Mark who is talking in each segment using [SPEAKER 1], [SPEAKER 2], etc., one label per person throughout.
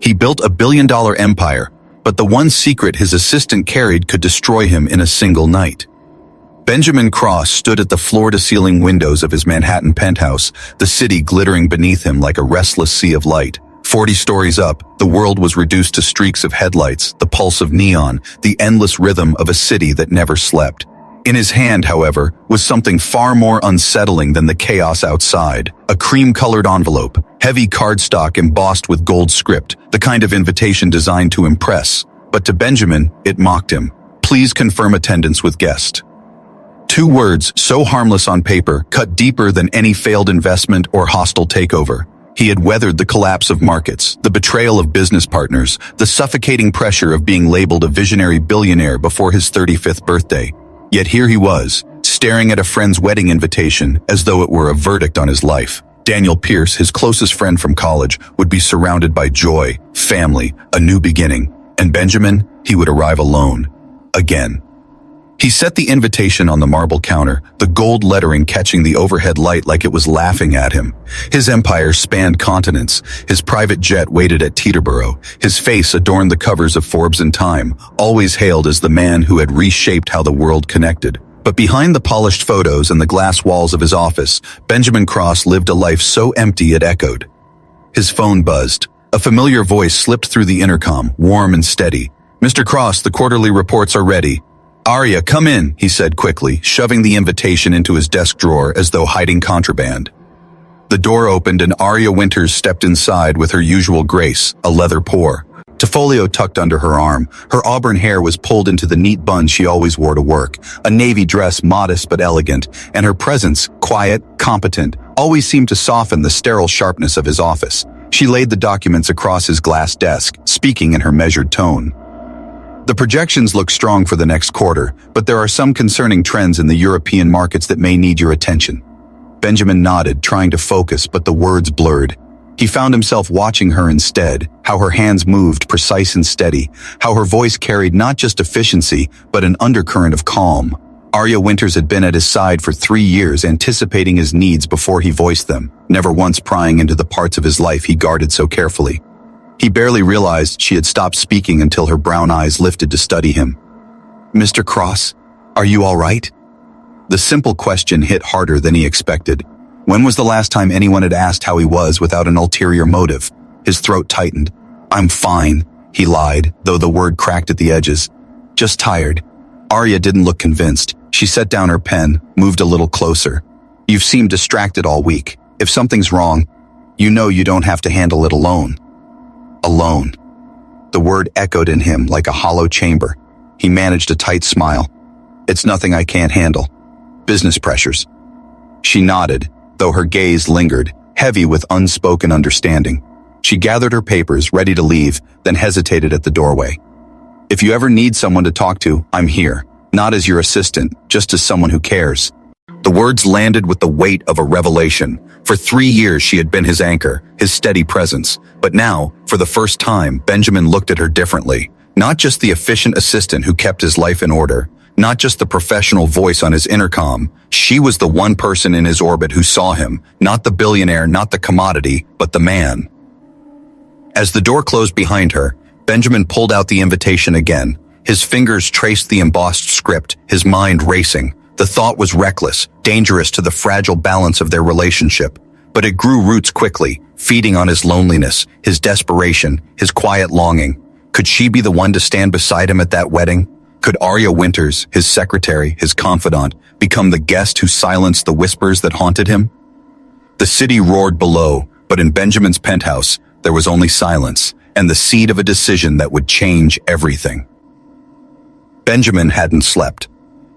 [SPEAKER 1] He built a billion-dollar empire, but the one secret his assistant carried could destroy him in a single night. Benjamin Cross stood at the floor-to-ceiling windows of his Manhattan penthouse, the city glittering beneath him like a restless sea of light. 40 stories up, the world was reduced to streaks of headlights, the pulse of neon, the endless rhythm of a city that never slept. In his hand, however, was something far more unsettling than the chaos outside. A cream-colored envelope, heavy cardstock embossed with gold script, the kind of invitation designed to impress. But to Benjamin, it mocked him. Please confirm attendance with guest. 2 words, so harmless on paper, cut deeper than any failed investment or hostile takeover. He had weathered the collapse of markets, the betrayal of business partners, the suffocating pressure of being labeled a visionary billionaire before his 35th birthday. Yet here he was, staring at a friend's wedding invitation as though it were a verdict on his life. Daniel Pierce, his closest friend from college, would be surrounded by joy, family, a new beginning. And Benjamin, he would arrive alone. Again. He set the invitation on the marble counter, the gold lettering catching the overhead light like it was laughing at him. His empire spanned continents. His private jet waited at Teterboro. His face adorned the covers of Forbes and Time, always hailed as the man who had reshaped how the world connected. But behind the polished photos and the glass walls of his office, Benjamin Cross lived a life so empty it echoed. His phone buzzed. A familiar voice slipped through the intercom, warm and steady. "Mr. Cross, the quarterly reports are ready." "Arya, come in," he said quickly, shoving the invitation into his desk drawer as though hiding contraband. The door opened and Arya Winters stepped inside with her usual grace, a leather pour. Portfolio tucked under her arm, her auburn hair was pulled into the neat bun she always wore to work, a navy dress modest but elegant, and her presence, quiet, competent, always seemed to soften the sterile sharpness of his office. She laid the documents across his glass desk, speaking in her measured tone. "The projections look strong for the next quarter, but there are some concerning trends in the European markets that may need your attention." Benjamin nodded, trying to focus, but the words blurred. He found himself watching her instead, how her hands moved, precise and steady, how her voice carried not just efficiency, but an undercurrent of calm. Arya Winters had been at his side for 3 years, anticipating his needs before he voiced them, never once prying into the parts of his life he guarded so carefully. He barely realized she had stopped speaking until her brown eyes lifted to study him. "Mr. Cross, are you all right?" The simple question hit harder than he expected. When was the last time anyone had asked how he was without an ulterior motive? His throat tightened. "I'm fine," he lied, though the word cracked at the edges. "Just tired." Arya didn't look convinced. She set down her pen, moved a little closer. "You've seemed distracted all week. If something's wrong, you know you don't have to handle it alone." Alone. The word echoed in him like a hollow chamber. He managed a tight smile. "It's nothing I can't handle. Business pressures." She nodded, though her gaze lingered, heavy with unspoken understanding. She gathered her papers, ready to leave, then hesitated at the doorway. "If you ever need someone to talk to, I'm here. Not as your assistant, just as someone who cares." The words landed with the weight of a revelation. For 3 years she had been his anchor, his steady presence. But now, for the first time, Benjamin looked at her differently. Not just the efficient assistant who kept his life in order, not just the professional voice on his intercom. She was the one person in his orbit who saw him, not the billionaire, not the commodity, but the man. As the door closed behind her, Benjamin pulled out the invitation again. His fingers traced the embossed script, his mind racing. The thought was reckless, dangerous to the fragile balance of their relationship. But it grew roots quickly, feeding on his loneliness, his desperation, his quiet longing. Could she be the one to stand beside him at that wedding? Could Arya Winters, his secretary, his confidant, become the guest who silenced the whispers that haunted him? The city roared below, but in Benjamin's penthouse, there was only silence, and the seed of a decision that would change everything. Benjamin hadn't slept.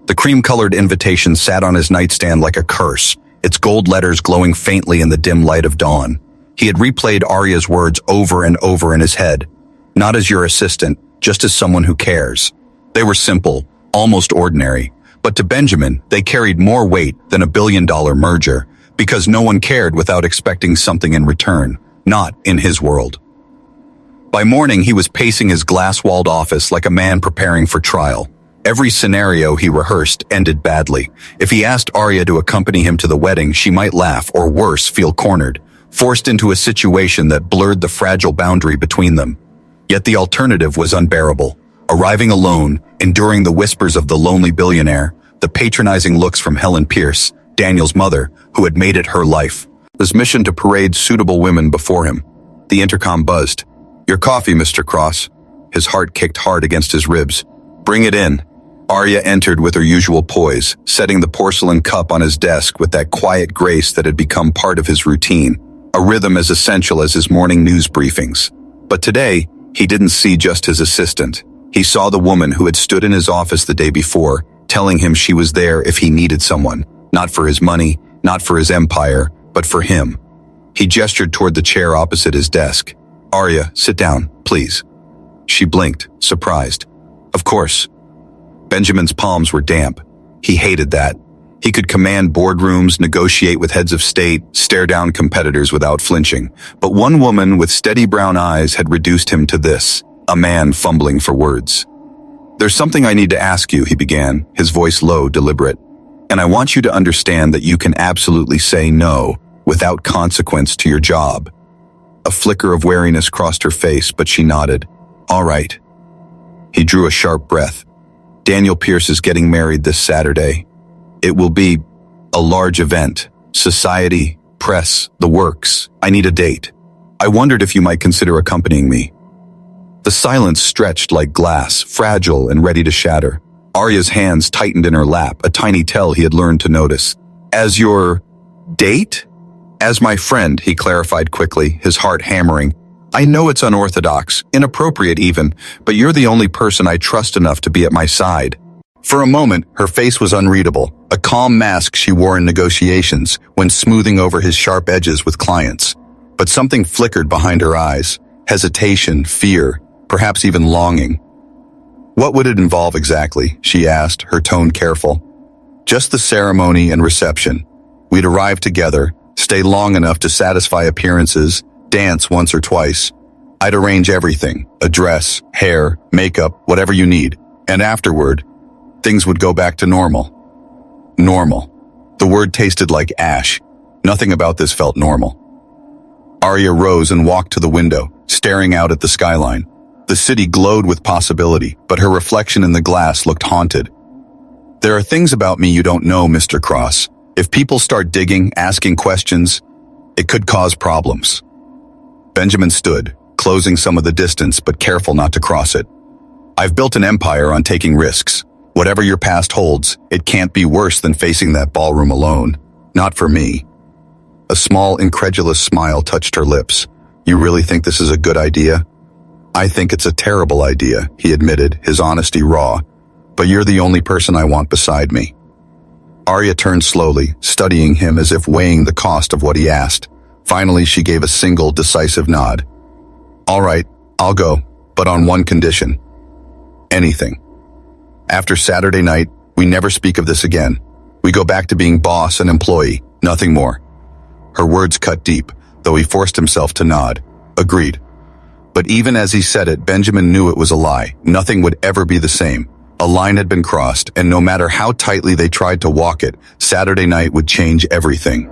[SPEAKER 1] The cream-colored invitation sat on his nightstand like a curse, its gold letters glowing faintly in the dim light of dawn. He had replayed Arya's words over and over in his head. Not as your assistant, just as someone who cares. They were simple, almost ordinary, but to Benjamin, they carried more weight than a billion-dollar merger, because no one cared without expecting something in return, not in his world. By morning, he was pacing his glass-walled office like a man preparing for trial. Every scenario he rehearsed ended badly. If he asked Arya to accompany him to the wedding, she might laugh, or worse, feel cornered. forced into a situation that blurred the fragile boundary between them. Yet the alternative was unbearable. Arriving alone, enduring the whispers of the lonely billionaire, the patronizing looks from Helen Pierce, Daniel's mother, who had made it her life. His mission to parade suitable women before him. The intercom buzzed. "Your coffee, Mr. Cross." His heart kicked hard against his ribs. "Bring it in." Arya entered with her usual poise, setting the porcelain cup on his desk with that quiet grace that had become part of his routine, a rhythm as essential as his morning news briefings. But today, he didn't see just his assistant. He saw the woman who had stood in his office the day before, telling him she was there if he needed someone, not for his money, not for his empire, but for him. He gestured toward the chair opposite his desk. "Arya, sit down, please." She blinked, surprised. "Of course." Benjamin's palms were damp. He hated that. He could command boardrooms, negotiate with heads of state, stare down competitors without flinching. But one woman with steady brown eyes had reduced him to this, a man fumbling for words. "There's something I need to ask you," he began, his voice low, deliberate. "And I want you to understand that you can absolutely say no, without consequence to your job." A flicker of wariness crossed her face, but she nodded. "All right." He drew a sharp breath. "Daniel Pierce is getting married this Saturday. It will be a large event. Society, press, the works. I need a date. I wondered if you might consider accompanying me." The silence stretched like glass, fragile and ready to shatter. Arya's hands tightened in her lap, a tiny tell he had learned to notice. "As your date?" "As my friend," he clarified quickly, his heart hammering. "I know it's unorthodox, inappropriate even, but you're the only person I trust enough to be at my side." For a moment, her face was unreadable, a calm mask she wore in negotiations when smoothing over his sharp edges with clients. But something flickered behind her eyes, hesitation, fear, perhaps even longing. "What would it involve exactly?" she asked, her tone careful. "Just the ceremony and reception. We'd arrive together, stay long enough to satisfy appearances, dance once or twice. I'd arrange everything, a dress, hair, makeup, whatever you need. And afterward, things would go back to normal." Normal. The word tasted like ash. Nothing about this felt normal. Arya rose and walked to the window, staring out at the skyline. The city glowed with possibility, but her reflection in the glass looked haunted. "There are things about me you don't know, Mr. Cross. If people start digging, asking questions, it could cause problems." Benjamin stood, closing some of the distance but careful not to cross it. "I've built an empire on taking risks. Whatever your past holds, it can't be worse than facing that ballroom alone. Not for me." A small, incredulous smile touched her lips. "You really think this is a good idea?" "I think it's a terrible idea," he admitted, his honesty raw. "But you're the only person I want beside me." Arya turned slowly, studying him as if weighing the cost of what he asked. Finally, she gave a single, decisive nod. "All right, I'll go, but on one condition. Anything. After Saturday night, we never speak of this again. We go back to being boss and employee, nothing more." Her words cut deep, though he forced himself to nod. Agreed. But even as he said it, Benjamin knew it was a lie. Nothing would ever be the same. A line had been crossed, and no matter how tightly they tried to walk it, Saturday night would change everything.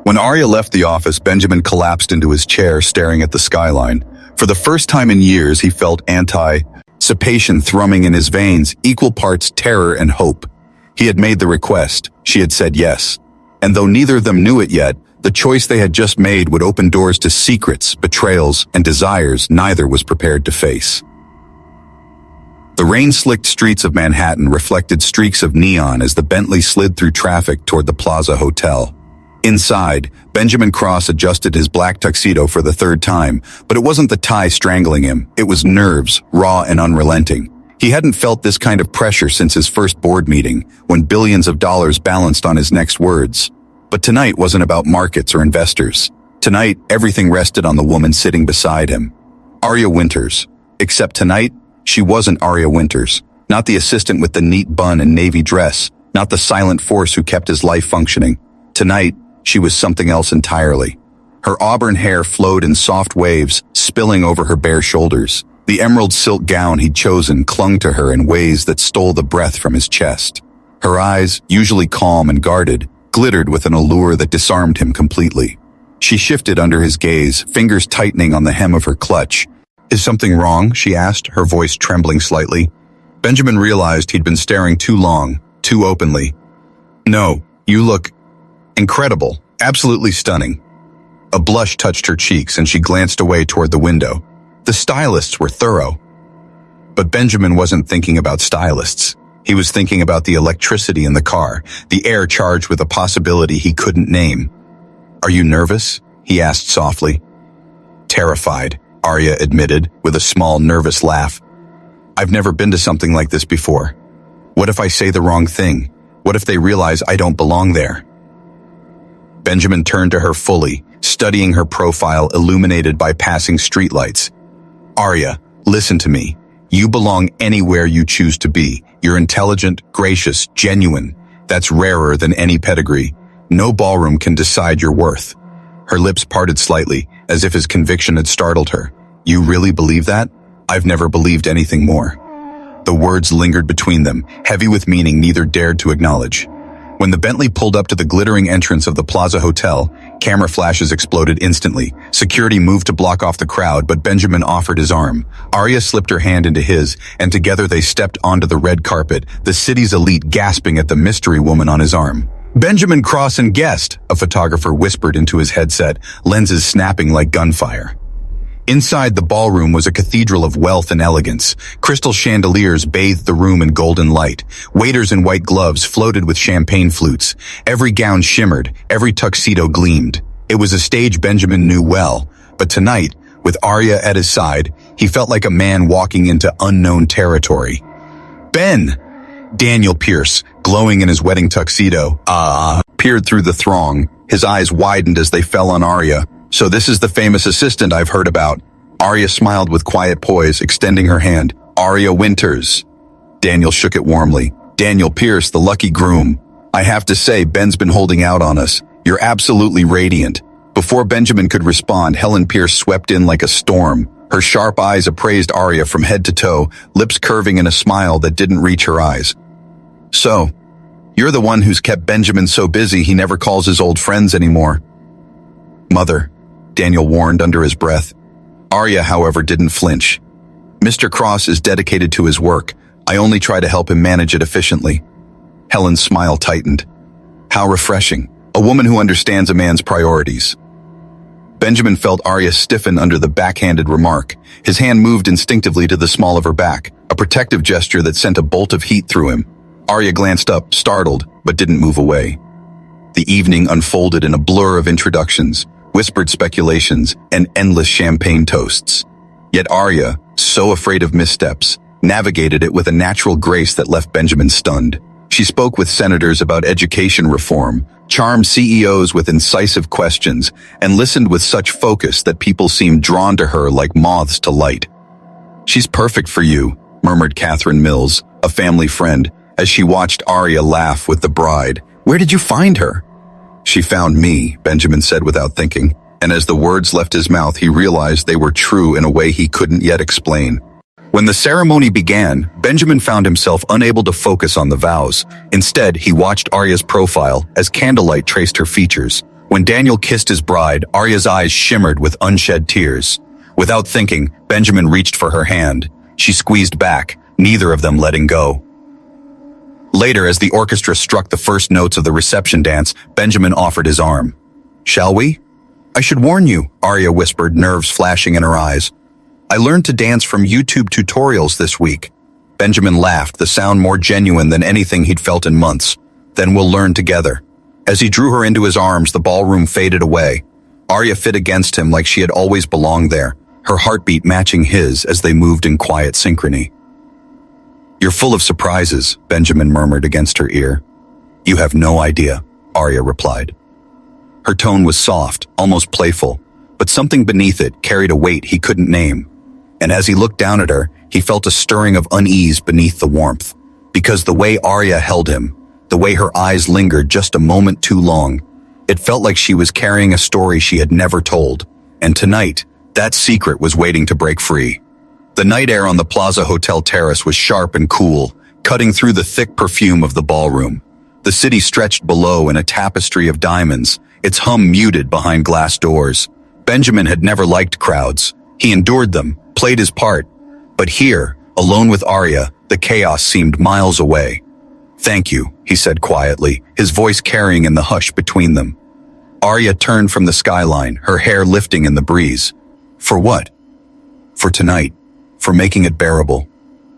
[SPEAKER 1] When Arya left the office, Benjamin collapsed into his chair, staring at the skyline. For the first time in years, he felt anticipation thrumming in his veins, equal parts terror and hope. He had made the request. She had said yes. And though neither of them knew it yet, the choice they had just made would open doors to secrets, betrayals, and desires neither was prepared to face. The rain-slicked streets of Manhattan reflected streaks of neon as the Bentley slid through traffic toward the Plaza Hotel. Inside, Benjamin Cross adjusted his black tuxedo for the third time, but it wasn't the tie strangling him. It was nerves, raw and unrelenting. He hadn't felt this kind of pressure since his first board meeting, when billions of dollars balanced on his next words. But tonight wasn't about markets or investors. Tonight, everything rested on the woman sitting beside him. Arya Winters. Except tonight, she wasn't Arya Winters. Not the assistant with the neat bun and navy dress. Not the silent force who kept his life functioning. Tonight, she was something else entirely. Her auburn hair flowed in soft waves, spilling over her bare shoulders. The emerald silk gown he'd chosen clung to her in ways that stole the breath from his chest. Her eyes, usually calm and guarded, glittered with an allure that disarmed him completely. She shifted under his gaze, fingers tightening on the hem of her clutch. "Is something wrong?" she asked, her voice trembling slightly. Benjamin realized he'd been staring too long, too openly. "No, you look incredible, absolutely stunning." A blush touched her cheeks and she glanced away toward the window. The stylists were thorough. But Benjamin wasn't thinking about stylists. He was thinking about the electricity in the car, the air charged with a possibility he couldn't name. "Are you nervous?" he asked softly. "Terrified," Arya admitted, with a small, nervous laugh. "I've never been to something like this before. What if I say the wrong thing? What if they realize I don't belong there?" Benjamin turned to her fully, studying her profile illuminated by passing streetlights. "Arya, listen to me. You belong anywhere you choose to be. You're intelligent, gracious, genuine. That's rarer than any pedigree. No ballroom can decide your worth." Her lips parted slightly, as if his conviction had startled her. "You really believe that? I've never believed anything more." The words lingered between them, heavy with meaning neither dared to acknowledge. When the Bentley pulled up to the glittering entrance of the Plaza Hotel, camera flashes exploded instantly. Security moved to block off the crowd, but Benjamin offered his arm. Arya slipped her hand into his, and together they stepped onto the red carpet, the city's elite gasping at the mystery woman on his arm. "Benjamin Cross and guest," a photographer whispered into his headset, lenses snapping like gunfire. Inside the ballroom was a cathedral of wealth and elegance. Crystal chandeliers bathed the room in golden light. Waiters in white gloves floated with champagne flutes. Every gown shimmered, every tuxedo gleamed. It was a stage Benjamin knew well, but tonight, with Arya at his side, he felt like a man walking into unknown territory. "Ben!" Daniel Pierce, glowing in his wedding tuxedo, peered through the throng. His eyes widened as they fell on Arya. "So this is the famous assistant I've heard about." Arya smiled with quiet poise, extending her hand. "Arya Winters." Daniel shook it warmly. "Daniel Pierce, the lucky groom. I have to say, Ben's been holding out on us. You're absolutely radiant." Before Benjamin could respond, Helen Pierce swept in like a storm. Her sharp eyes appraised Arya from head to toe, lips curving in a smile that didn't reach her eyes. "So, you're the one who's kept Benjamin so busy he never calls his old friends anymore." "Mother," Daniel warned under his breath. Arya, however, didn't flinch. "Mr. Cross is dedicated to his work. I only try to help him manage it efficiently." Helen's smile tightened. "How refreshing. A woman who understands a man's priorities." Benjamin felt Arya stiffen under the backhanded remark. His hand moved instinctively to the small of her back, a protective gesture that sent a bolt of heat through him. Arya glanced up, startled, but didn't move away. The evening unfolded in a blur of introductions, whispered speculations, and endless champagne toasts. Yet Arya, so afraid of missteps, navigated it with a natural grace that left Benjamin stunned. She spoke with senators about education reform, charmed CEOs with incisive questions, and listened with such focus that people seemed drawn to her like moths to light. "She's perfect for you," murmured Catherine Mills, a family friend, as she watched Arya laugh with the bride. "Where did you find her?" "She found me," Benjamin said without thinking, and as the words left his mouth he realized they were true in a way he couldn't yet explain. When the ceremony began, Benjamin found himself unable to focus on the vows. Instead, he watched Arya's profile as candlelight traced her features. When Daniel kissed his bride, Arya's eyes shimmered with unshed tears. Without thinking, Benjamin reached for her hand. She squeezed back, neither of them letting go. Later, as the orchestra struck the first notes of the reception dance, Benjamin offered his arm. "Shall we?" "I should warn you," Arya whispered, nerves flashing in her eyes. "I learned to dance from YouTube tutorials this week." Benjamin laughed, the sound more genuine than anything he'd felt in months. "Then we'll learn together." As he drew her into his arms, the ballroom faded away. Arya fit against him like she had always belonged there, her heartbeat matching his as they moved in quiet synchrony. "You're full of surprises," Benjamin murmured against her ear. "You have no idea," Arya replied. Her tone was soft, almost playful, but something beneath it carried a weight he couldn't name. And as he looked down at her, he felt a stirring of unease beneath the warmth. Because the way Arya held him, the way her eyes lingered just a moment too long, it felt like she was carrying a story she had never told. And tonight, that secret was waiting to break free. The night air on the Plaza Hotel terrace was sharp and cool, cutting through the thick perfume of the ballroom. The city stretched below in a tapestry of diamonds, its hum muted behind glass doors. Benjamin had never liked crowds. He endured them, played his part. But here, alone with Arya, the chaos seemed miles away. "Thank you," he said quietly, his voice carrying in the hush between them. Arya turned from the skyline, her hair lifting in the breeze. "For what?" "For tonight. For making it bearable.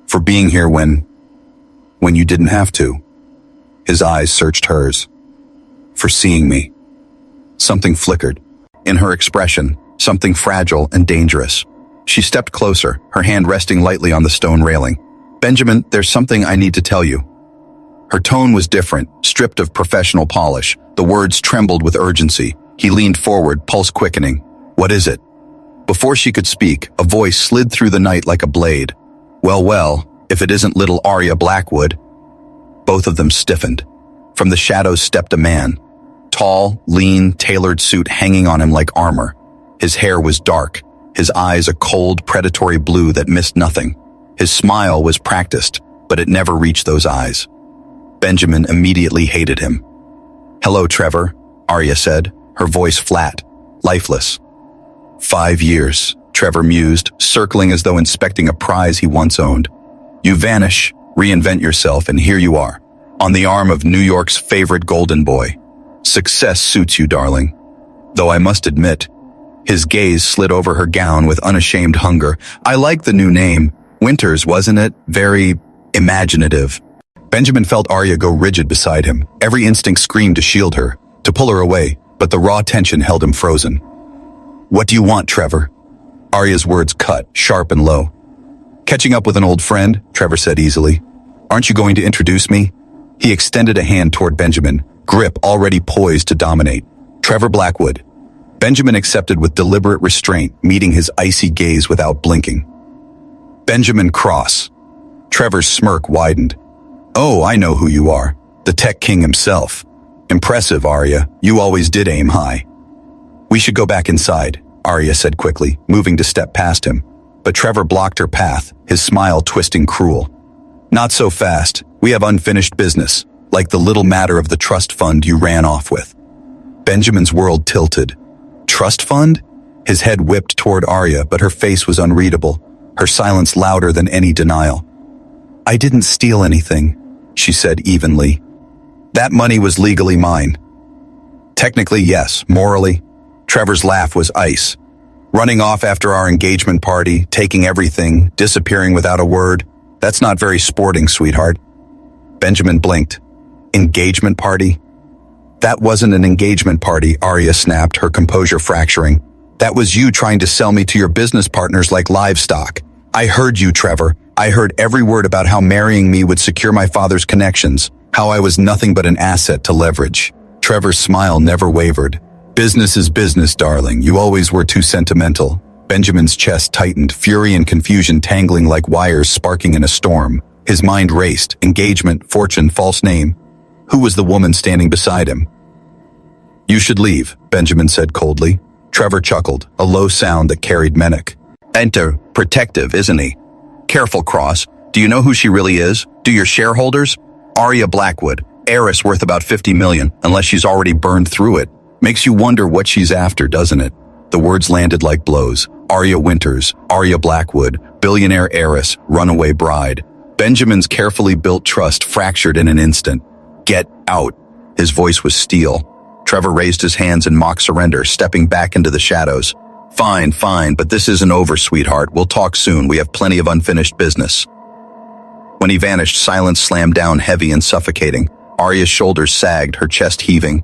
[SPEAKER 1] For being here when you didn't have to." His eyes searched hers. "For seeing me." Something flickered. In her expression, something fragile and dangerous. She stepped closer, her hand resting lightly on the stone railing. "Benjamin, there's something I need to tell you." Her tone was different, stripped of professional polish. The words trembled with urgency. He leaned forward, pulse quickening. "What is it?" Before she could speak, a voice slid through the night like a blade. Well, if it isn't little Arya Blackwood." Both of them stiffened. From the shadows stepped a man. Tall, lean, tailored suit hanging on him like armor. His hair was dark, his eyes a cold, predatory blue that missed nothing. His smile was practiced, but it never reached those eyes. Benjamin immediately hated him. "Hello, Trevor," Arya said, her voice flat, lifeless. 5 years, Trevor mused, circling as though inspecting a prize he once owned. "You vanish, reinvent yourself, and here you are, on the arm of New York's favorite golden boy. Success suits you, darling. Though I must admit," his gaze slid over her gown with unashamed hunger, "I like the new name. Winters, wasn't it? Very imaginative." Benjamin felt Arya go rigid beside him. Every instinct screamed to shield her, to pull her away, but the raw tension held him frozen. "What do you want, Trevor?" Arya's words cut, sharp and low. "Catching up with an old friend," Trevor said easily. "Aren't you going to introduce me?" He extended a hand toward Benjamin, grip already poised to dominate. "Trevor Blackwood." Benjamin accepted with deliberate restraint, meeting his icy gaze without blinking. "Benjamin Cross." Trevor's smirk widened. "Oh, I know who you are. The tech king himself. Impressive, Arya. You always did aim high." "We should go back inside," Arya said quickly, moving to step past him. But Trevor blocked her path, his smile twisting cruel. "Not so fast. We have unfinished business, like the little matter of the trust fund you ran off with." Benjamin's world tilted. "Trust fund?" His head whipped toward Arya, but her face was unreadable, her silence louder than any denial. "I didn't steal anything," she said evenly. "That money was legally mine." "Technically, yes. Morally?" Trevor's laugh was ice. "Running off after our engagement party, taking everything, disappearing without a word. That's not very sporting, sweetheart." Benjamin blinked. "Engagement party?" "That wasn't an engagement party," Arya snapped, her composure fracturing. "That was you trying to sell me to your business partners like livestock. I heard you, Trevor. I heard every word about how marrying me would secure my father's connections, how I was nothing but an asset to leverage." Trevor's smile never wavered. "Business is business, darling. You always were too sentimental." Benjamin's chest tightened, fury and confusion tangling like wires sparking in a storm. His mind raced. Engagement, fortune, false name. Who was the woman standing beside him? "You should leave," Benjamin said coldly. Trevor chuckled, a low sound that carried menace. "Enter, protective, isn't he? Careful, Cross. Do you know who she really is? Do your shareholders? Arya Blackwood, heiress worth about 50 million, unless she's already burned through it. Makes you wonder what she's after, doesn't it?" The words landed like blows. Arya Winters, Arya Blackwood, billionaire heiress, runaway bride. Benjamin's carefully built trust fractured in an instant. "Get out." His voice was steel. Trevor raised his hands in mock surrender, stepping back into the shadows. Fine, but this isn't over, sweetheart. We'll talk soon. We have plenty of unfinished business." When he vanished, silence slammed down heavy and suffocating. Arya's shoulders sagged, her chest heaving.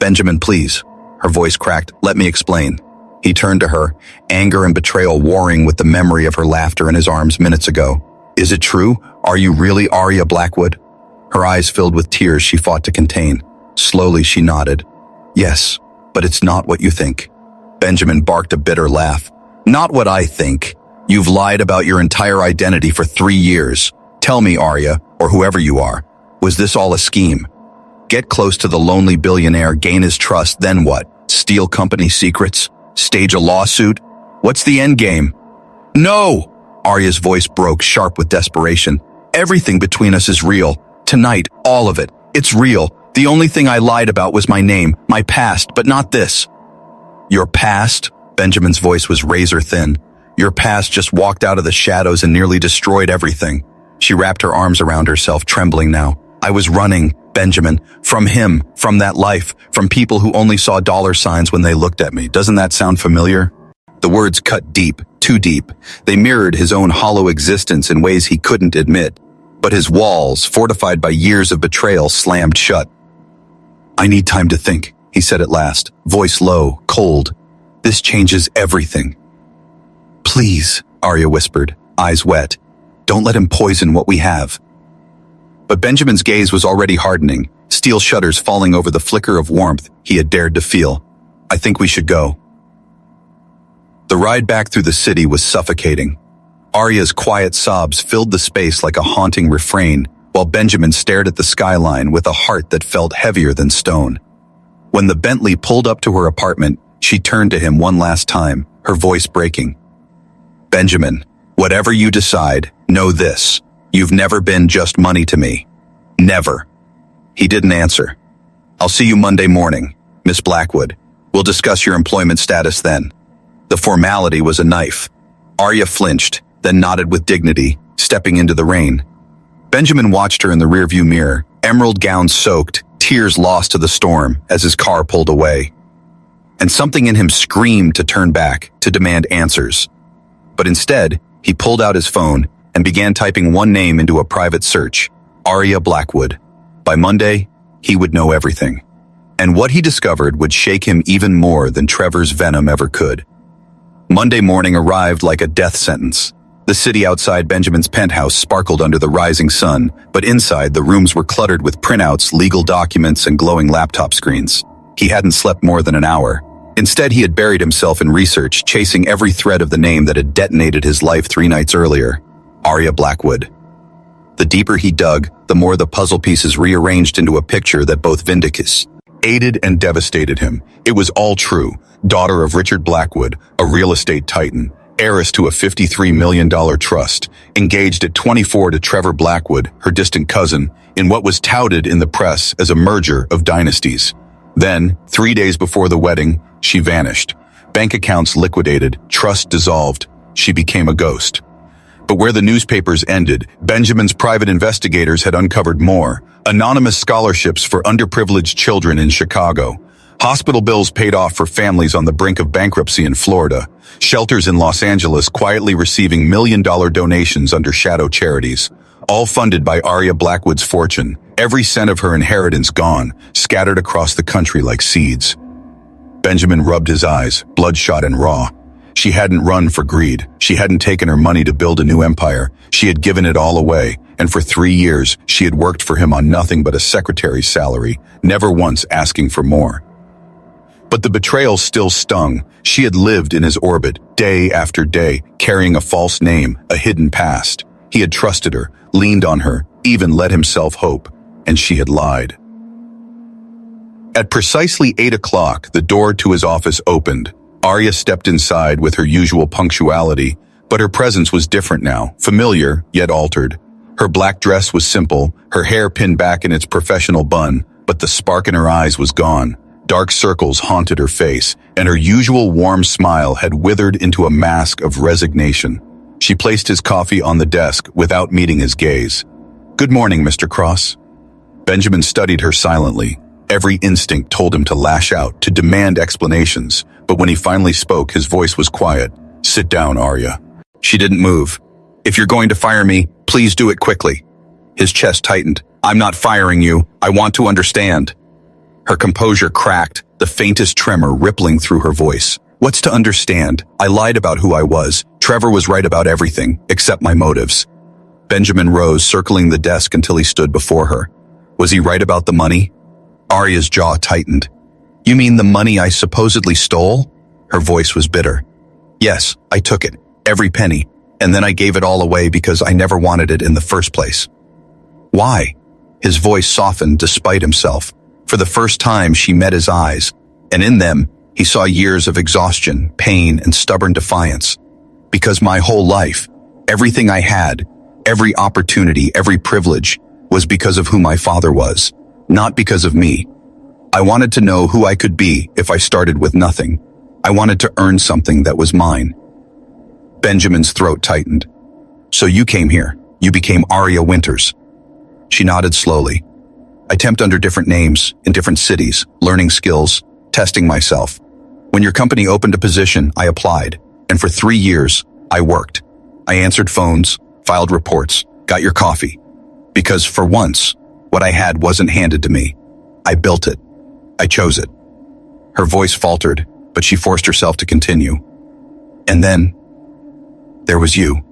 [SPEAKER 1] "Benjamin, please." Her voice cracked. "Let me explain." He turned to her, anger and betrayal warring with the memory of her laughter in his arms minutes ago. "Is it true? Are you really Arya Blackwood?" Her eyes filled with tears she fought to contain. Slowly she nodded. "Yes, but it's not what you think." Benjamin barked a bitter laugh. "Not what I think. You've lied about your entire identity for 3 years. Tell me, Arya, or whoever you are, was this all a scheme? Get close to the lonely billionaire, gain his trust, then what? Steal company secrets? Stage a lawsuit? What's the end game?" "No!" Arya's voice broke, sharp with desperation. "Everything between us is real. Tonight, all of it. It's real. The only thing I lied about was my name, my past, but not this. Your past? Benjamin's voice was razor thin. Your past just walked out of the shadows and nearly destroyed everything. She wrapped her arms around herself, trembling now. I was running, Benjamin, from him, from that life, from people who only saw dollar signs when they looked at me. Doesn't that sound familiar? The words cut deep, too deep. They mirrored his own hollow existence in ways he couldn't admit. But his walls, fortified by years of betrayal, slammed shut. I need time to think, he said at last, voice low, cold. This changes everything. Please, Arya whispered, eyes wet. Don't let him poison what we have. But Benjamin's gaze was already hardening, steel shutters falling over the flicker of warmth he had dared to feel. I think we should go. The ride back through the city was suffocating. Arya's quiet sobs filled the space like a haunting refrain, while Benjamin stared at the skyline with a heart that felt heavier than stone. When the Bentley pulled up to her apartment, she turned to him one last time, her voice breaking. Benjamin, whatever you decide, know this. You've never been just money to me. Never. He didn't answer. I'll see you Monday morning, Miss Blackwood. We'll discuss your employment status then. The formality was a knife. Arya flinched, then nodded with dignity, stepping into the rain. Benjamin watched her in the rearview mirror, emerald gown soaked, tears lost to the storm as his car pulled away. And something in him screamed to turn back, to demand answers. But instead, he pulled out his phone and began typing one name into a private search, Arya Blackwood. By Monday, he would know everything. And what he discovered would shake him even more than Trevor's venom ever could. Monday morning arrived like a death sentence. The city outside Benjamin's penthouse sparkled under the rising sun, but inside the rooms were cluttered with printouts, legal documents, and glowing laptop screens. He hadn't slept more than an hour. Instead, he had buried himself in research, chasing every thread of the name that had detonated his life 3 nights earlier. Arya Blackwood. The deeper he dug, the more the puzzle pieces rearranged into a picture that both aided and devastated him. It was all true. Daughter of Richard Blackwood, a real estate titan, heiress to a $53 million trust, engaged at 24 to Trevor Blackwood, her distant cousin, in what was touted in the press as a merger of dynasties. Then, 3 days before the wedding, she vanished. Bank accounts liquidated, trust dissolved. She became a ghost. But where the newspapers ended, Benjamin's private investigators had uncovered more. Anonymous scholarships for underprivileged children in Chicago. Hospital bills paid off for families on the brink of bankruptcy in Florida. Shelters in Los Angeles quietly receiving million-dollar donations under shadow charities. All funded by Arya Blackwood's fortune. Every cent of her inheritance gone, scattered across the country like seeds. Benjamin rubbed his eyes, bloodshot and raw. She hadn't run for greed. She hadn't taken her money to build a new empire. She had given it all away, and for 3 years, she had worked for him on nothing but a secretary's salary, never once asking for more. But the betrayal still stung. She had lived in his orbit, day after day, carrying a false name, a hidden past. He had trusted her, leaned on her, even let himself hope, and she had lied. At precisely 8 o'clock, the door to his office opened. Arya stepped inside with her usual punctuality, but her presence was different now, familiar, yet altered. Her black dress was simple, her hair pinned back in its professional bun, but the spark in her eyes was gone. Dark circles haunted her face, and her usual warm smile had withered into a mask of resignation. She placed his coffee on the desk without meeting his gaze. "Good morning, Mr. Cross." Benjamin studied her silently. Every instinct told him to lash out, to demand explanations, but when he finally spoke, his voice was quiet. "Sit down, Arya." She didn't move. "If you're going to fire me, please do it quickly." His chest tightened. "I'm not firing you. I want to understand." Her composure cracked, the faintest tremor rippling through her voice. "What's to understand? I lied about who I was. Trevor was right about everything, except my motives." Benjamin rose, circling the desk until he stood before her. "Was he right about the money?" Arya's jaw tightened. "You mean the money I supposedly stole?" Her voice was bitter. "Yes, I took it, every penny, and then I gave it all away because I never wanted it in the first place." "Why?" His voice softened despite himself. For the first time, she met his eyes, and in them, he saw years of exhaustion, pain, and stubborn defiance. "Because my whole life, everything I had, every opportunity, every privilege, was because of who my father was. Not because of me. I wanted to know who I could be if I started with nothing. I wanted to earn something that was mine. Benjamin's throat tightened. So you came here. You became Arya Winters. She nodded slowly. I temped under different names, in different cities, learning skills, testing myself. When your company opened a position, I applied. And for 3 years, I worked. I answered phones, filed reports, got your coffee. Because for once, what I had wasn't handed to me. I built it. I chose it. Her voice faltered, but she forced herself to continue. And then, there was you.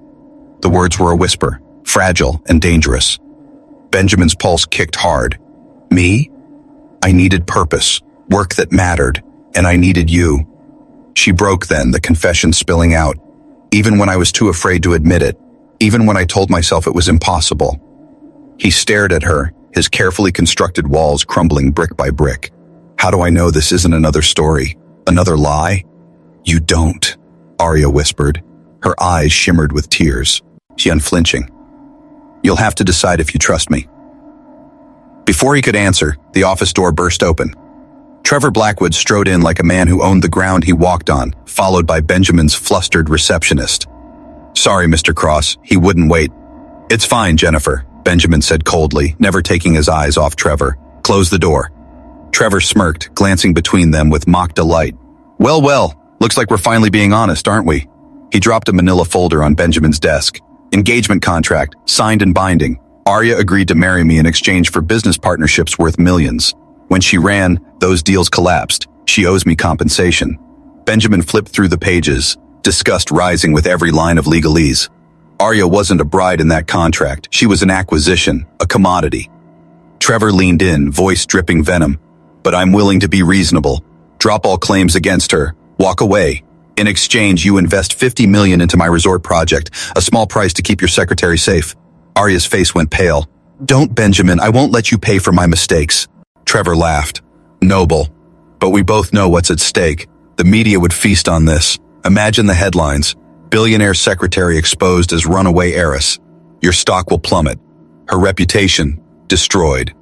[SPEAKER 1] The words were a whisper, fragile and dangerous. Benjamin's pulse kicked hard. Me? I needed purpose, work that mattered, and I needed you. She broke then, the confession spilling out, even when I was too afraid to admit it, even when I told myself it was impossible. He stared at her, his carefully constructed walls crumbling brick by brick. How do I know this isn't another story? Another lie? You don't, Arya whispered. Her eyes shimmered with tears. She unflinching. You'll have to decide if you trust me. Before he could answer, the office door burst open. Trevor Blackwood strode in like a man who owned the ground he walked on, followed by Benjamin's flustered receptionist. Sorry, Mr. Cross, he wouldn't wait. It's fine, Jennifer, Benjamin said coldly, never taking his eyes off Trevor. Close the door. Trevor smirked, glancing between them with mock delight. Well, looks like we're finally being honest, aren't we? He dropped a manila folder on Benjamin's desk. Engagement contract, signed and binding. Arya agreed to marry me in exchange for business partnerships worth millions. When she ran, those deals collapsed. She owes me compensation. Benjamin flipped through the pages, disgust rising with every line of legalese. Arya wasn't a bride in that contract. She was an acquisition, a commodity. Trevor leaned in, voice dripping venom. But I'm willing to be reasonable. Drop all claims against her. Walk away. In exchange, you invest $50 million into my resort project, a small price to keep your secretary safe. Arya's face went pale. Don't, Benjamin, I won't let you pay for my mistakes. Trevor laughed. Noble. But we both know what's at stake. The media would feast on this. Imagine the headlines. Billionaire secretary exposed as runaway heiress. Your stock will plummet. Her reputation, destroyed.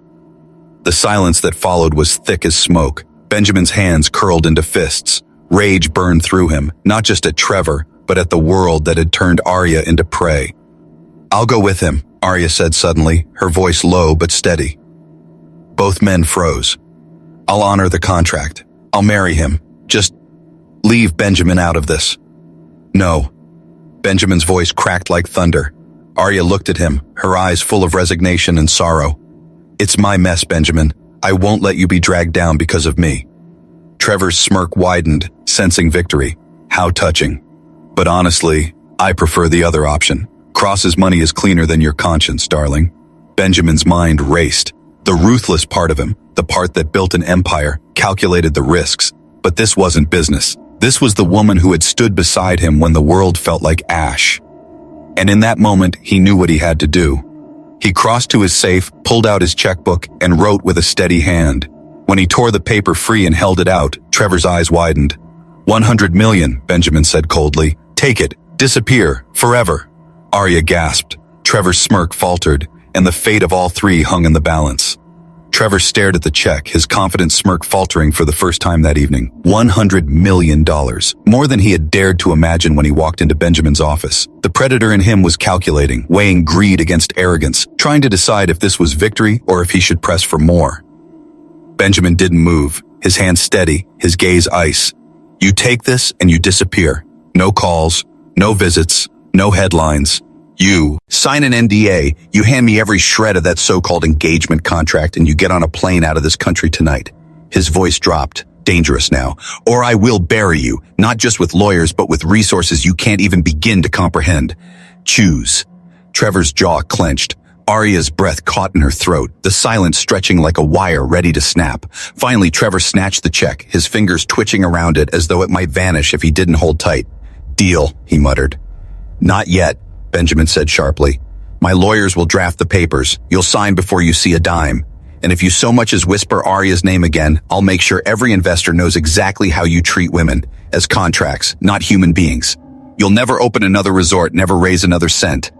[SPEAKER 1] The silence that followed was thick as smoke. Benjamin's hands curled into fists. Rage burned through him, not just at Trevor, but at the world that had turned Arya into prey. I'll go with him, Arya said suddenly, her voice low but steady. Both men froze. I'll honor the contract. I'll marry him. Just leave Benjamin out of this. No. Benjamin's voice cracked like thunder. Arya looked at him, her eyes full of resignation and sorrow. It's my mess, Benjamin. I won't let you be dragged down because of me. Trevor's smirk widened, sensing victory. How touching. But honestly, I prefer the other option. Cross's money is cleaner than your conscience, darling. Benjamin's mind raced. The ruthless part of him, the part that built an empire, calculated the risks. But this wasn't business. This was the woman who had stood beside him when the world felt like ash. And in that moment, he knew what he had to do. He crossed to his safe, pulled out his checkbook, and wrote with a steady hand. When he tore the paper free and held it out, Trevor's eyes widened. 100 million, Benjamin said coldly. Take it. Disappear. Forever. Arya gasped. Trevor's smirk faltered, and the fate of all three hung in the balance. Trevor stared at the check, his confident smirk faltering for the first time that evening. $100 million. More than he had dared to imagine when he walked into Benjamin's office. The predator in him was calculating, weighing greed against arrogance, trying to decide if this was victory or if he should press for more. Benjamin didn't move, his hands steady, his gaze ice. You take this and you disappear. No calls, no visits, no headlines. You sign an NDA, you hand me every shred of that so-called engagement contract, and you get on a plane out of this country tonight. His voice dropped, dangerous now. Or I will bury you, not just with lawyers, but with resources you can't even begin to comprehend. Choose. Trevor's jaw clenched. Arya's breath caught in her throat, the silence stretching like a wire ready to snap. Finally, Trevor snatched the check, his fingers twitching around it as though it might vanish if he didn't hold tight. Deal, he muttered. Not yet, Benjamin said sharply. My lawyers will draft the papers. You'll sign before you see a dime. And if you so much as whisper Arya's name again, I'll make sure every investor knows exactly how you treat women, as contracts, not human beings. You'll never open another resort, never raise another cent.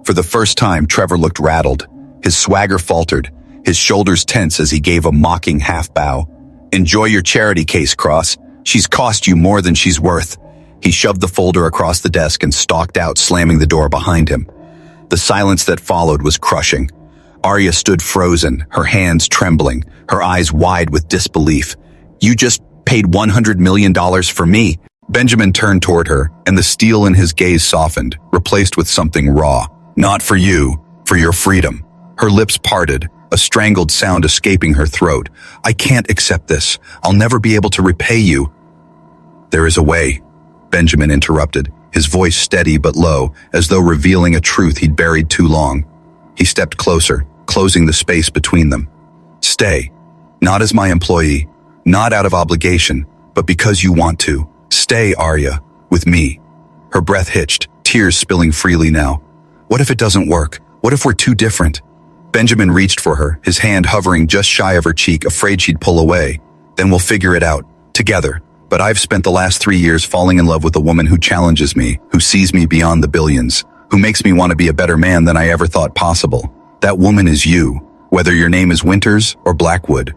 [SPEAKER 1] For the first time, Trevor looked rattled. His swagger faltered. his shoulders tense as he gave a mocking half-bow. "Enjoy your charity case, Cross. She's cost you more than she's worth." He shoved the folder across the desk and stalked out, slamming the door behind him. The silence that followed was crushing. Arya stood frozen, her hands trembling, her eyes wide with disbelief. "You just paid $100 million for me." Benjamin turned toward her, and the steel in his gaze softened, replaced with something raw. "Not for you, for your freedom." Her lips parted, a strangled sound escaping her throat. "I can't accept this. I'll never be able to repay you." "There is a way," Benjamin interrupted, his voice steady but low, as though revealing a truth he'd buried too long. He stepped closer, closing the space between them. "Stay. Not as my employee, not out of obligation, but because you want to. Stay, Arya, with me." Her breath hitched, tears spilling freely now. "What if it doesn't work? What if we're too different?" Benjamin reached for her, his hand hovering just shy of her cheek, afraid she'd pull away. "Then we'll figure it out, together. But I've spent the last 3 years falling in love with a woman who challenges me, who sees me beyond the billions, who makes me want to be a better man than I ever thought possible. That woman is you, whether your name is Winters or Blackwood."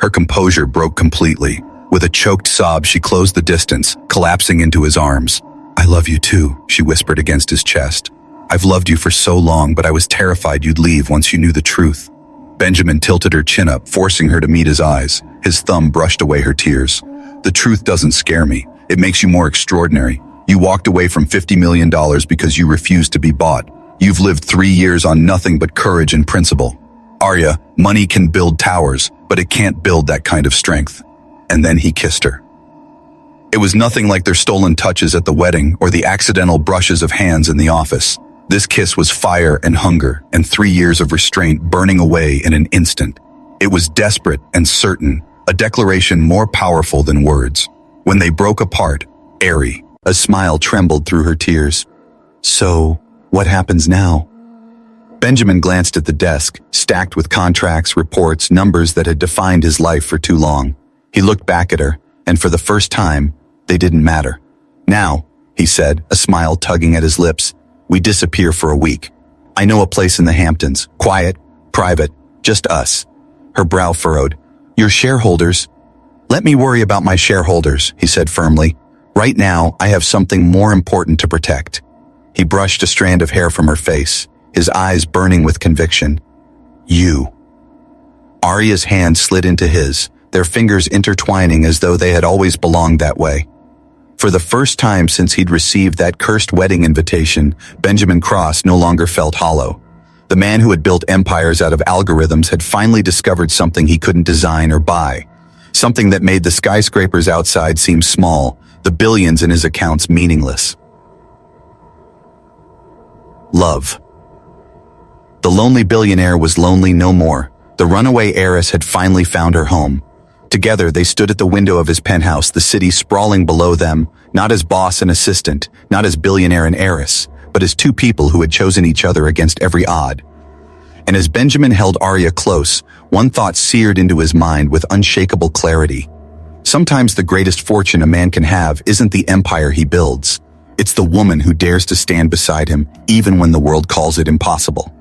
[SPEAKER 1] Her composure broke completely. With a choked sob, she closed the distance, collapsing into his arms. "I love you too," she whispered against his chest. "I've loved you for so long, but I was terrified you'd leave once you knew the truth." Benjamin tilted her chin up, forcing her to meet his eyes. His thumb brushed away her tears. "The truth doesn't scare me. It makes you more extraordinary. You walked away from $50 million because you refused to be bought. You've lived 3 years on nothing but courage and principle. Arya, money can build towers, but it can't build that kind of strength." And then he kissed her. It was nothing like their stolen touches at the wedding or the accidental brushes of hands in the office. This kiss was fire and hunger and 3 years of restraint burning away in an instant. It was desperate and certain, a declaration more powerful than words. When they broke apart, airy, a smile trembled through her tears. "So, what happens now?" Benjamin glanced at the desk, stacked with contracts, reports, numbers that had defined his life for too long. He looked back at her, and for the first time, they didn't matter. "Now," he said, a smile tugging at his lips, "we disappear for a week. I know a place in the Hamptons, quiet, private, just us." Her brow furrowed. "Your shareholders?" "Let me worry about my shareholders," he said firmly. "Right now, I have something more important to protect." He brushed a strand of hair from her face, his eyes burning with conviction. "You." Arya's hand slid into his, their fingers intertwining as though they had always belonged that way. For the first time since he'd received that cursed wedding invitation, Benjamin Cross no longer felt hollow. The man who had built empires out of algorithms had finally discovered something he couldn't design or buy. Something that made the skyscrapers outside seem small, the billions in his accounts meaningless. Love. The lonely billionaire was lonely no more. The runaway heiress had finally found her home. Together, they stood at the window of his penthouse, the city sprawling below them, not as boss and assistant, not as billionaire and heiress, but as two people who had chosen each other against every odd. And as Benjamin held Arya close, one thought seared into his mind with unshakable clarity. Sometimes the greatest fortune a man can have isn't the empire he builds. It's the woman who dares to stand beside him, even when the world calls it impossible.